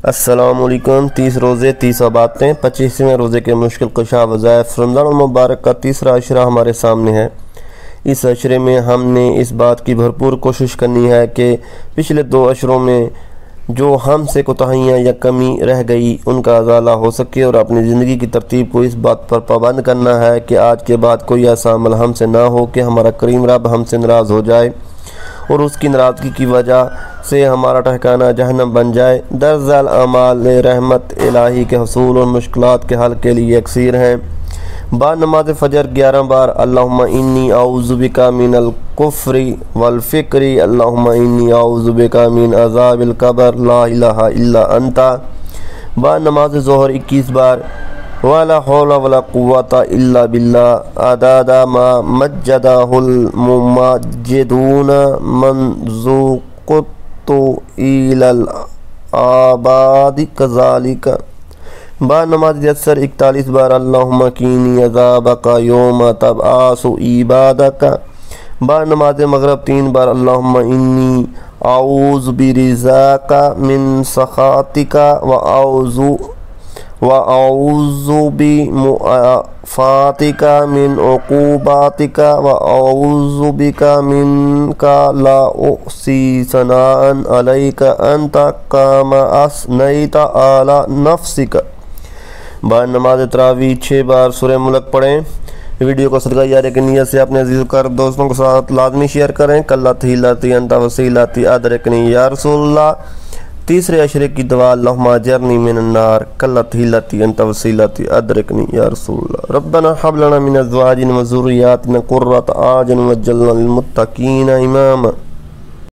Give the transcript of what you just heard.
السلام علیکم۔ 30 روزے 30 باتیں 25ویں روزے کے مشکل کشا وظائف۔ رمضان المبارک کا تیسرا عشرہ ہمارے سامنے ہے۔ اس عشرے میں ہم نے اس بات کی بھرپور کوشش کرنی ہے کہ پچھلے 2 عشروں میں جو ہم سے کوتاہیاں یا کمی رہ گئی ان کا ازالہ ہو سکے، اور اپنی زندگی کی ترتیب کو اس بات پر پابند کرنا ہے کہ آج کے بعد کوئی ایسا عمل ہم سے نہ ہو کہ ہمارا کریم رب ہم سے ناراض ہو جائے اور اس کی ناراضگی کی وجہ سے ہمارا ٹھکانہ جہنم بن جائے۔ درزل اعمال رحمت الہی کے حصول اور مشکلات کے حل کے لیے اکثیر ہیں۔ بعد نماز فجر 11 بار اللہم انی اعوذ بک من الکفر والفقر، اللہم انی اعوذ بک من عذاب القبر، لا الہ الا انت۔ بعد نماز ظہر 21 بار ولا حول ولا قوة الا باللہ، عدد ما مجدہ الممجدون منذ إلى الآباد كذلك۔ بعد نماز اثر 41 بار اللہم قینی عذابک یوم تبعث عبادک۔ بعد نماز مغرب 3 بار اللہم انی اعوذ برضاک من سخطک وأعوذ بمعافاتك من عقوباتك وأعوذ بك منك لا أحصي ثناء عليك أنت كما أثنيت على نفسك۔ بعد نماز تراویح 6 بار سورہ ملک پڑھیں۔ ویڈیو کو صدقہ جاریہ کی نیت سے اپنے عزیز کر دوستوں کے ساتھ لازمی شیئر کریں۔ کلتی لاتی انت وسیلتی ادرکنی یا رسول اللہ۔ تیسرے عشرے کی دعا اللہم اجرنی من النار کلتی لاتی انت وسیلتی ادرکنی یا رسول اللہ۔ ربنا حب لنا من ازواجنا وذریاتنا قرۃ اعین واجعلنا للمتقین اماما۔